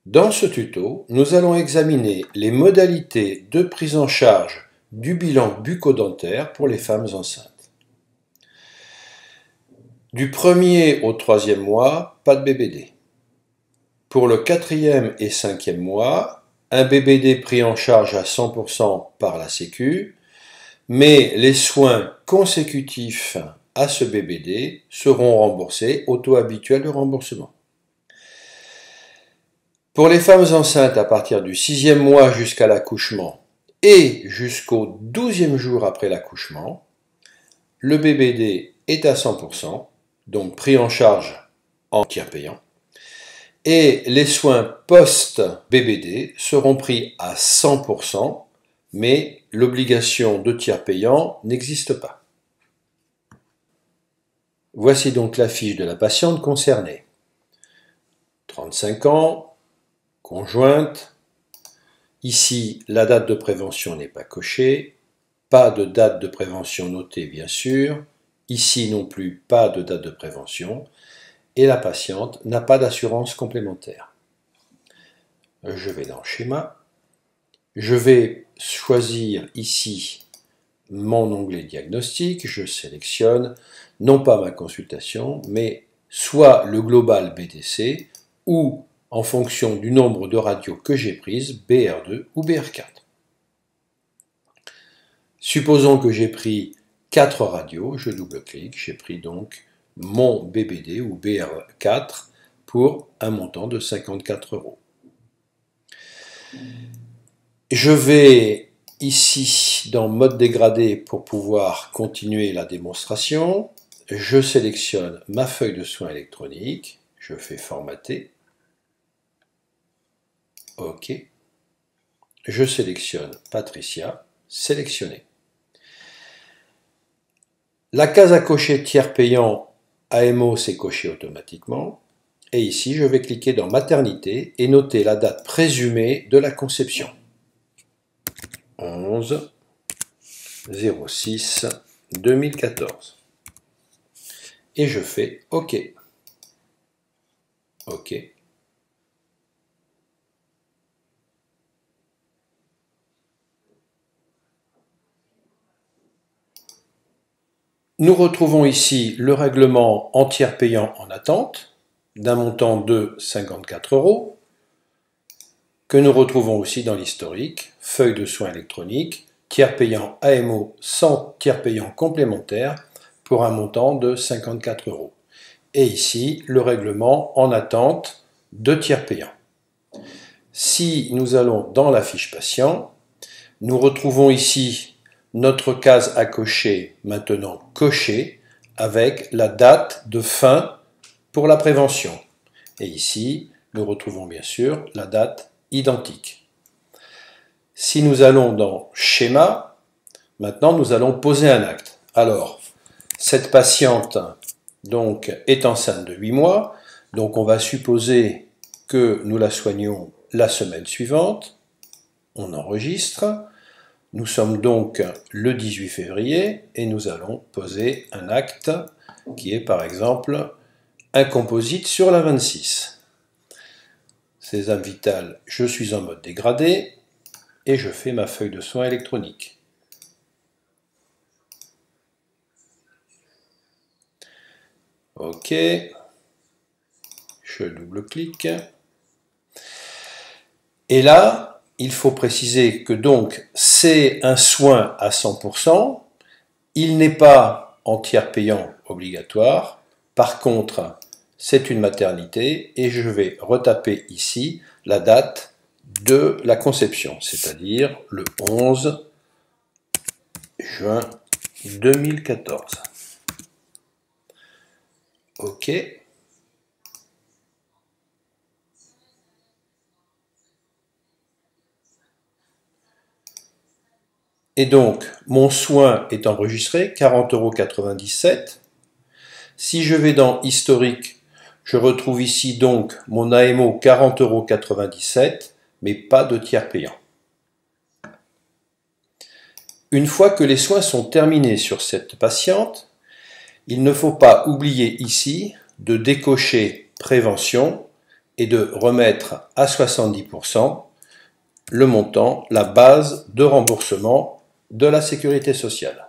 Dans ce tuto, nous allons examiner les modalités de prise en charge du bilan bucco-dentaire pour les femmes enceintes. Du 1er au 3e mois, pas de BBD. Pour le 4e et 5e mois, un BBD pris en charge à 100% par la Sécu, mais les soins consécutifs à ce BBD seront remboursés au taux habituel de remboursement. Pour les femmes enceintes à partir du 6e mois jusqu'à l'accouchement et jusqu'au 12e jour après l'accouchement, le BBD est à 100%, donc pris en charge en tiers payant, et les soins post-BBD seront pris à 100%, mais l'obligation de tiers payant n'existe pas. Voici donc la fiche de la patiente concernée. 35 ans, conjointe. Ici, la date de prévention n'est pas cochée. Pas de date de prévention notée, bien sûr. Ici non plus, pas de date de prévention. Et la patiente n'a pas d'assurance complémentaire. Je vais dans Schéma. Je vais choisir ici mon onglet Diagnostic. Je sélectionne non pas ma consultation, mais soit le Global BTC ou en fonction du nombre de radios que j'ai prises, BR2 ou BR4. Supposons que j'ai pris 4 radios, je double-clique, j'ai pris donc mon BBD ou BR4 pour un montant de 54 €. Je vais ici dans mode dégradé pour pouvoir continuer la démonstration. Je sélectionne ma feuille de soins électronique, je fais formater. OK. Je sélectionne Patricia, sélectionner. La case à cocher tiers payant AMO s'est cochée automatiquement. Et ici, je vais cliquer dans Maternité et noter la date présumée de la conception. 11/06/2014. Et je fais OK. OK. Nous retrouvons ici le règlement en tiers payant en attente d'un montant de 54 €, que nous retrouvons aussi dans l'historique, feuille de soins électronique, tiers payant AMO sans tiers payant complémentaire pour un montant de 54 €. Et ici, le règlement en attente de tiers payant. Si nous allons dans la fiche patient, nous retrouvons ici notre case à cocher maintenant cochée avec la date de fin pour la prévention. Et ici, nous retrouvons bien sûr la date identique. Si nous allons dans Schéma, maintenant nous allons poser un acte. Alors, cette patiente donc, est enceinte de 8 mois, donc on va supposer que nous la soignons la semaine suivante. On enregistre. Nous sommes donc le 18 février et nous allons poser un acte qui est par exemple un composite sur la 26. Sésame vital, je suis en mode dégradé et je fais ma feuille de soins électronique. OK, je double-clique. Et là, il faut préciser que donc c'est un soin à 100%, il n'est pas en tiers payant obligatoire, par contre c'est une maternité et je vais retaper ici la date de la conception, c'est-à-dire le 11 juin 2014. OK. Et donc, mon soin est enregistré, 40,97 €. Si je vais dans Historique, je retrouve ici donc mon AMO 40,97 €, mais pas de tiers payant. Une fois que les soins sont terminés sur cette patiente, il ne faut pas oublier ici de décocher Prévention est de remettre à 70% le montant, la base de remboursement de la sécurité sociale.